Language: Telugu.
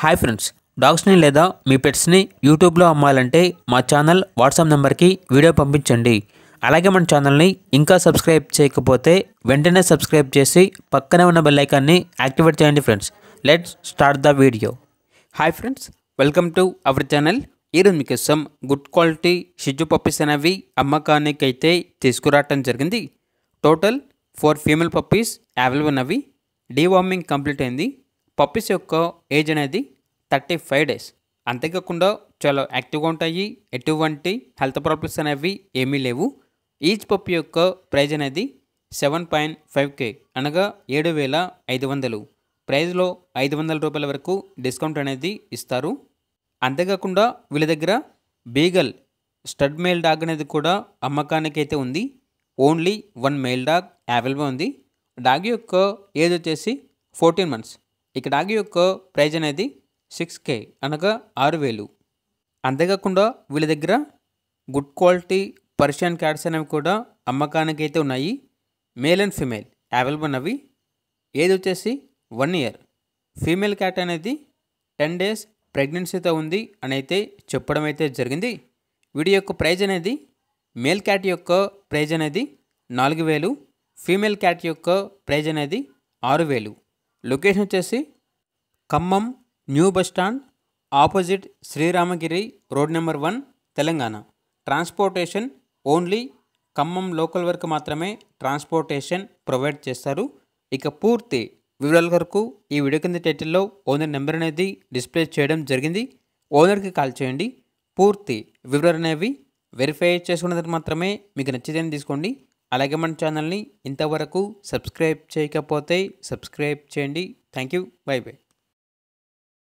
హాయ్ ఫ్రెండ్స్, డాగ్స్ని లేదా మీ పెట్స్ని యూట్యూబ్లో అమ్మాలంటే మా ఛానల్ వాట్సాప్ నెంబర్కి వీడియో పంపించండి. అలాగే మన ఛానల్ని ఇంకా సబ్స్క్రైబ్ చేయకపోతే వెంటనే సబ్స్క్రైబ్ చేసి పక్కనే ఉన్న బెల్ ఐకాన్ని యాక్టివేట్ చేయండి friends. Let's start the video. Hi friends, welcome to our channel. ఈరోజు మీకోసం గుడ్ క్వాలిటీ షిజు పప్పీస్ అనేవి అమ్మకానికి అయితే తీసుకురావటం జరిగింది. టోటల్ 4 ఫీమేల్ పప్పీస్ అవైలబుల్ ఉన్నవి. డీవార్మింగ్ కంప్లీట్ అయింది. పప్పీస్ యొక్క ఏజ్ అనేది 35 డేస్. అంతేకాకుండా చాలా యాక్టివ్గా ఉంటాయి. ఎటువంటి హెల్త్ ప్రాబ్లమ్స్ అనేవి ఏమీ లేవు. ఈచ్ పప్పీ యొక్క ప్రైజ్ అనేది 7.5K అనగా 7,500. ప్రైజ్లో 500 రూపాయల వరకు డిస్కౌంట్ అనేది ఇస్తారు. అంతేకాకుండా వీళ్ళ దగ్గర బీగల్ స్టడ్ మేల్ డాగ్ అనేది కూడా అమ్మకానికి అయితే ఉంది. ఓన్లీ 1 మేల్ డాగ్ అవైలబుల్ ఉంది. డాగ్ యొక్క ఏజ్ వచ్చేసి 14 మంత్స్. ఇక డాగ్ యొక్క ప్రైజ్ అనేది 6K అనగా 6,000. అంతేకాకుండా వీళ్ళ దగ్గర గుడ్ క్వాలిటీ పర్షియన్ క్యాట్స్ అనేవి కూడా అమ్మకానికి అయితే ఉన్నాయి. మేల్ అండ్ ఫీమేల్ అవైలబుల్ ఉన్నవి. ఏజ్ వచ్చేసి 1 ఇయర్. ఫీమేల్ క్యాట్ అనేది 10 డేస్ ప్రెగ్నెన్సీతో ఉంది అని అయితే చెప్పడం అయితే జరిగింది. వీడి యొక్క ప్రైజ్ అనేది మేల్ క్యాట్ యొక్క ప్రైజ్ అనేది 4,000. ఫీమేల్ క్యాట్ యొక్క ప్రైజ్ అనేది 6,000. లొకేషన్ వచ్చేసి Khammam new bus stand opposite Sriramagiri road number 1 Telangana. Transportation only Khammam local వరకు మాత్రమే ట్రాన్స్పోర్టేషన్ ప్రొవైడ్ చేస్తారు. ఇక పూర్తి వివరాల వరకు ఈ వీడియో కింద టైటిల్లో ఓనర్ నెంబర్ అనేది డిస్ప్లే చేయడం జరిగింది. ఓనర్కి కాల్ చేయండి. పూర్తి వివరాలు అనేవి వెరిఫై చేసుకున్నది మాత్రమే మీకు నచ్చితేనే తీసుకోండి. అలాగే మన ఛానల్ని ఇంతవరకు సబ్స్క్రైబ్ చేయకపోతే సబ్స్క్రైబ్ చేయండి. Thank you. By by.